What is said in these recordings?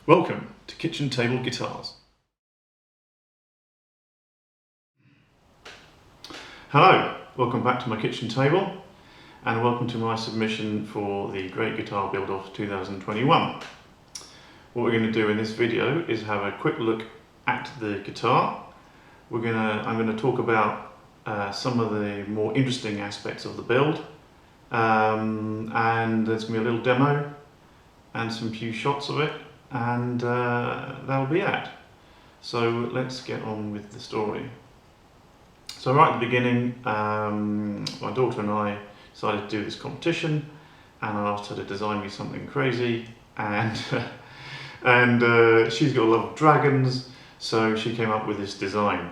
Welcome to Kitchen Table Guitars. Hello, welcome back to my kitchen table and welcome to my submission for the Great Guitar Build-Off 2021. What we're going to do in this video is have a quick look at the guitar. I'm going to talk about some of the more interesting aspects of the build, and there's going to be a little demo and some few shots of it, and that'll be it. So let's get on with the story. So right at the beginning, my daughter and I decided to do this competition, and I asked her to design me something crazy, and she's got a love of dragons, so she came up with this design.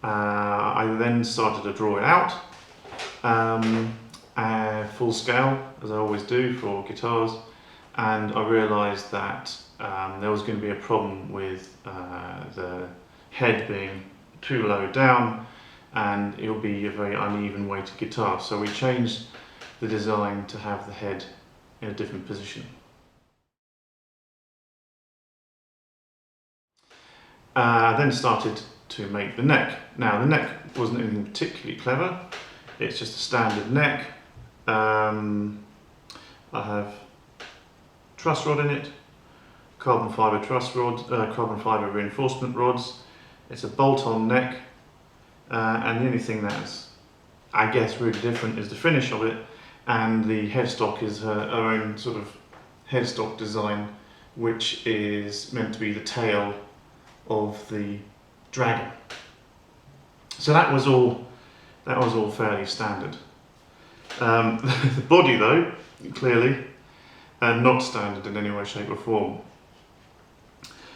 I then started to draw it out, full scale, as I always do for guitars, and I realised that there was going to be a problem with the head being too low down, and it'll be a very uneven weighted guitar. So we changed the design to have the head in a different position. I then started to make the neck. Now the neck wasn't anything particularly clever, it's just a standard neck. I have truss rod in it, carbon fibre truss rod, carbon fibre reinforcement rods. It's a bolt-on neck, and the only thing that's, I guess, really different is the finish of it, and the headstock is her own sort of headstock design, which is meant to be the tail of the dragon. So that was all fairly standard. The body, though, clearly not standard in any way, shape or form.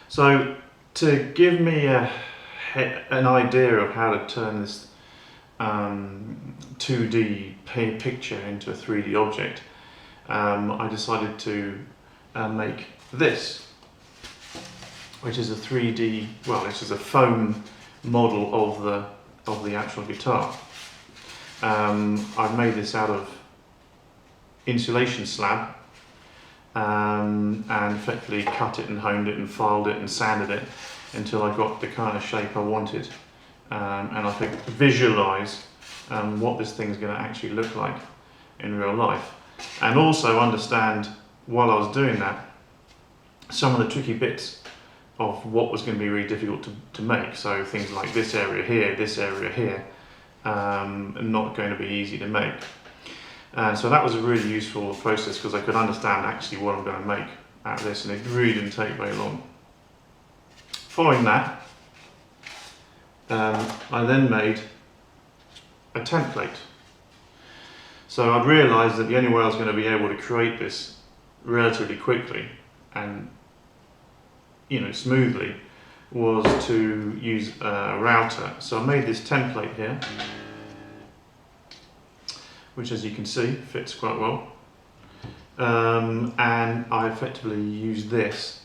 So to give me an idea of how to turn this 2D picture into a 3D object, I decided to make this, which is a 3D, well, this is a foam model of the actual guitar. I've made this out of insulation slab, and effectively cut it and honed it and filed it and sanded it until I got the kind of shape I wanted, and I could visualise what this thing's going to actually look like in real life, and also understand, while I was doing that, some of the tricky bits of what was going to be really difficult to make. So things like this area here, not going to be easy to make. So that was a really useful process, because I could understand actually what I'm going to make out of this, and it really didn't take very long. Following that, I then made a template. So I'd realised that the only way I was going to be able to create this relatively quickly and smoothly was to use a router. So I made this template here, which, as you can see, fits quite well, and I effectively used this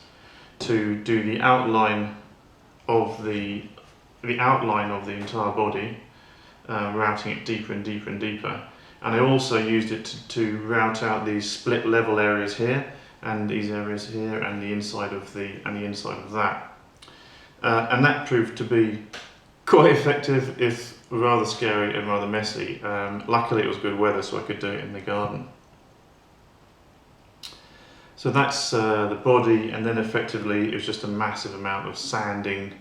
to do the outline of the entire body, routing it deeper and deeper and deeper. And I also used it to route out these split level areas here, and these areas here, and the inside of that. And that proved to be quite effective, if rather scary and rather messy. Luckily it was good weather, so I could do it in the garden. So that's the body, and then effectively it was just a massive amount of sanding,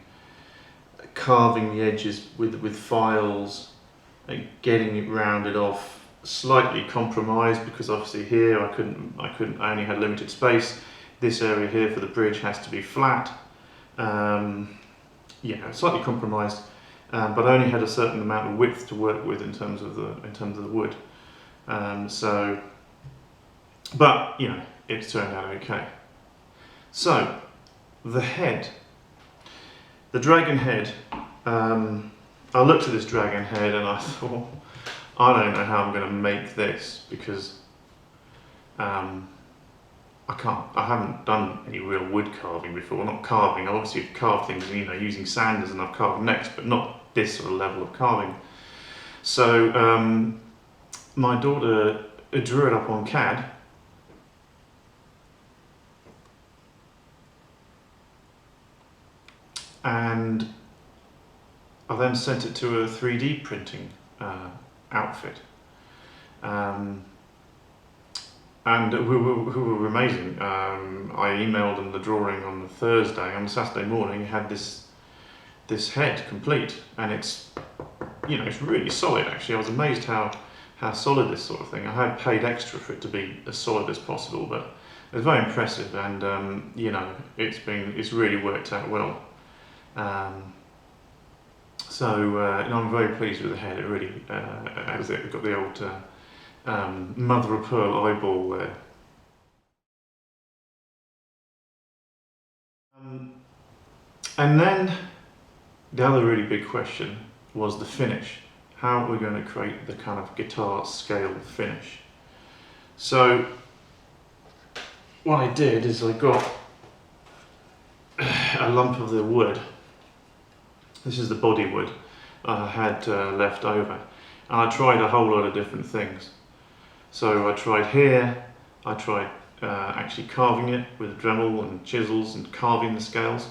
carving the edges with files, and getting it rounded off, slightly compromised, because obviously here I only had limited space. This area here for the bridge has to be flat. Yeah, slightly compromised, but I only had a certain amount of width to work with in terms of the wood. But it's turned out okay. So the head, the dragon head. I looked at this dragon head and I thought, I don't know how I'm going to make this, because I haven't done any real wood carving before. Not carving, I've obviously carved things, using sanders, and I've carved necks, but not this sort of level of carving. So my daughter drew it up on CAD, and I then sent it to a 3D printing outfit, and who were amazing. I emailed them the drawing on the Thursday. On the Saturday morning, it had this head complete, and it's really solid. Actually, I was amazed how solid this sort of thing. I had paid extra for it to be as solid as possible, but it was very impressive, and it's really worked out well. I'm very pleased with the head. It really has got the old mother of pearl eyeball there. And then the other really big question was the finish. How we're going to create the kind of guitar scale finish. So what I did is I got a lump of the wood. This is the body wood I had left over, and I tried a whole lot of different things. So I tried here, I tried actually carving it with Dremel and chisels and carving the scales,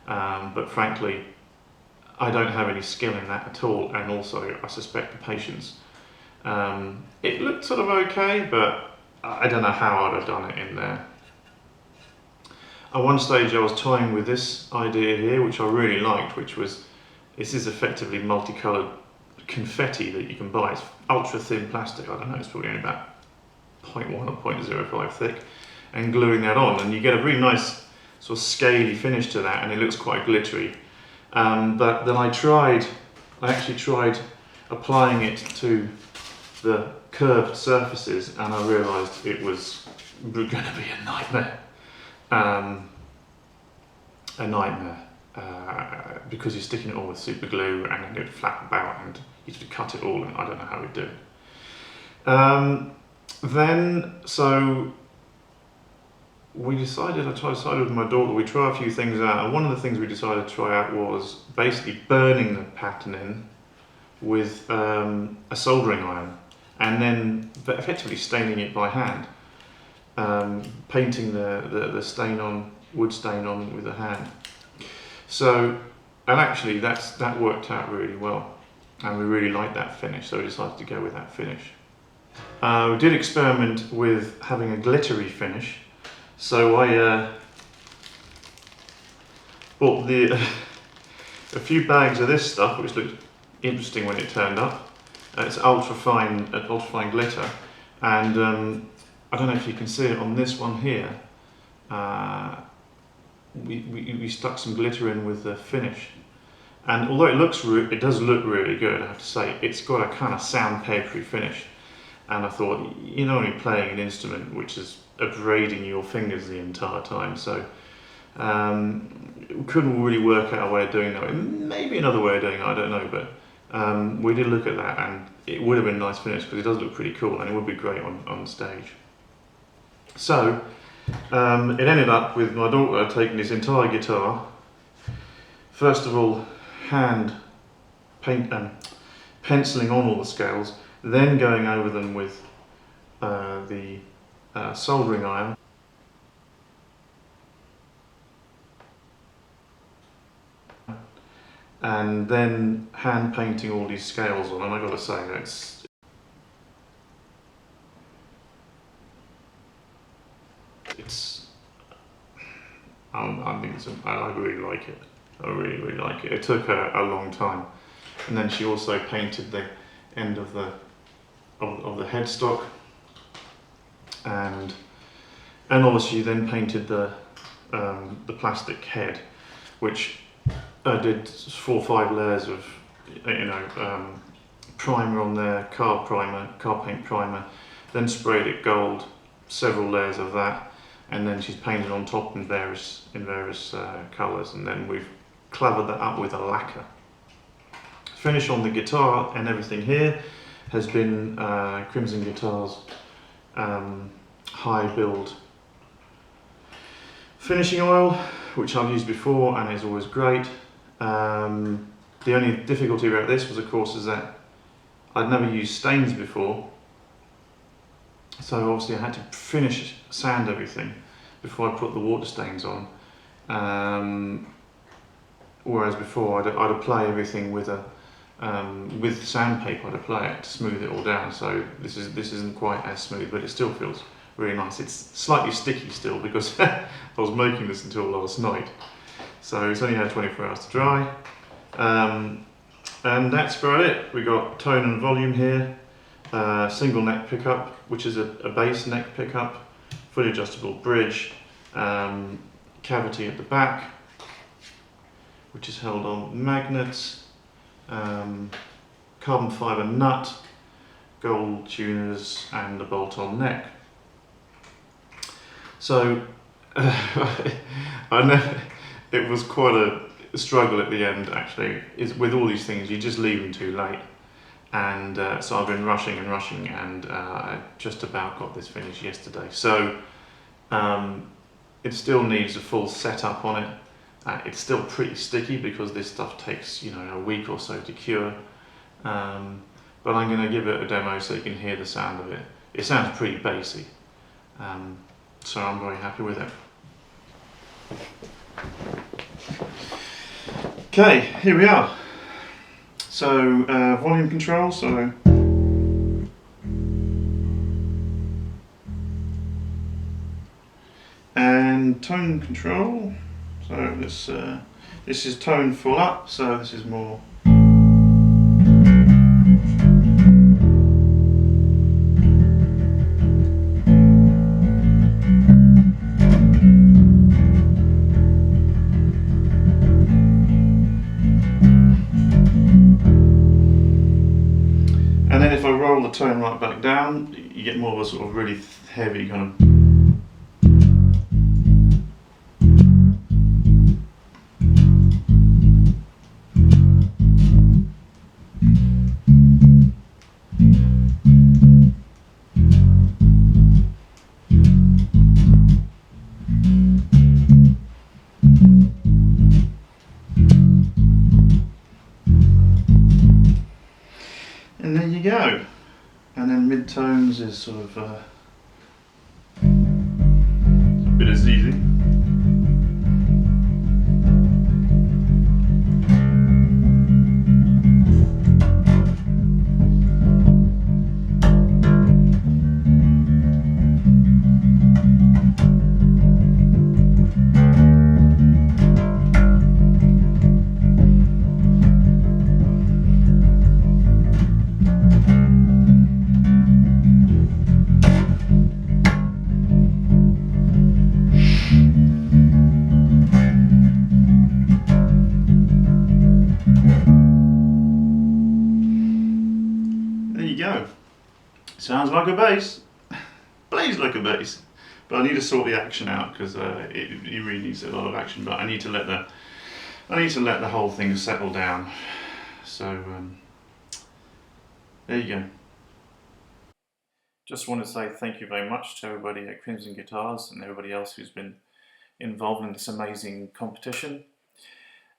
but frankly I don't have any skill in that at all, and also I suspect the patience. It looked sort of okay, but I don't know how I'd have done it in there. At one stage I was toying with this idea here, which I really liked, which was, this is effectively multicoloured confetti that you can buy. It's ultra thin plastic, I don't know, it's probably only about 0.1 or 0.05 thick, and gluing that on, and you get a really nice sort of scaly finish to that, and it looks quite glittery. But then I actually tried applying it to the curved surfaces, and I realised it was going to be a nightmare. Because you're sticking it all with super glue, and then it would flap about, and you have to cut it all, and I don't know how we'd do it. So we decided, I decided with my daughter, we try a few things out, and one of the things we decided to try out was basically burning the pattern in with a soldering iron, and then effectively staining it by hand, painting the stain on, wood stain on with a hand. So, and actually that worked out really well, and we really liked that finish, so we decided to go with that finish. We did experiment with having a glittery finish, so I bought a few bags of this stuff, which looked interesting when it turned up. It's ultra fine glitter, and I don't know if you can see it on this one here. We stuck some glitter in with the finish, and although it does look really good, I have to say, it's got a kind of sandpapery finish. And I thought, when you're playing an instrument which is abrading your fingers the entire time, so we couldn't really work out a way of doing that. Maybe another way of doing it, I don't know, but we did look at that, and it would have been a nice finish because it does look pretty cool, and it would be great on stage. So it ended up with my daughter taking this entire guitar, first of all penciling on all the scales, then going over them with the soldering iron, and then hand painting all these scales on, and I got to say, I really like it. I really like it. It took her a long time, and then she also painted the end of the headstock, and obviously then painted the plastic head, which I did 4 or 5 layers of primer on there, car paint primer, then sprayed it gold, several layers of that, and then she's painted on top in various colours, and then we've clavered that up with a lacquer. Finish on the guitar and everything here has been Crimson Guitars high build finishing oil, which I've used before and is always great. The only difficulty about this was, of course, is that I'd never used stains before, so obviously I had to sand everything before I put the water stains on, whereas before I'd apply everything with sandpaper. I'd apply it to smooth it all down. So this isn't quite as smooth, but it still feels really nice. It's slightly sticky still because I was making this until last night. So it's only had 24 hours to dry. And that's about it. We got tone and volume here, single neck pickup, which is a bass neck pickup, fully adjustable bridge, cavity at the back, which is held on magnets, carbon fibre nut, gold tuners, and a bolt-on neck. So I know it was quite a struggle at the end. Actually, is with all these things you just leave them too late, and so I've been rushing, and I just about got this finished yesterday. So it still needs a full setup on it. It's still pretty sticky because this stuff takes, you know, a week or so to cure. But I'm going to give it a demo so you can hear the sound of it. It sounds pretty bassy, so I'm very happy with it. Okay, here we are. So volume control. So and tone control. So this is tone full up, so this is more. And then if I roll the tone right back down, you get more of a sort of really heavy kind of. And there you go. And then mid-tones is sort of a bit as easy. There you go. Sounds like a bass. Plays like a bass. But I need to sort the action out because it really needs a lot of action. But I need to let the whole thing settle down. So there you go. Just want to say thank you very much to everybody at Crimson Guitars and everybody else who's been involved in this amazing competition.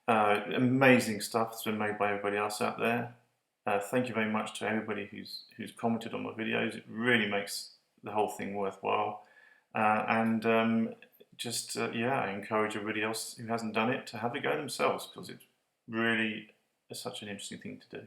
Amazing stuff that's been made by everybody else out there. Thank you very much to everybody who's commented on my videos. It really makes the whole thing worthwhile. Yeah, I encourage everybody else who hasn't done it to have a go themselves because it's really such an interesting thing to do.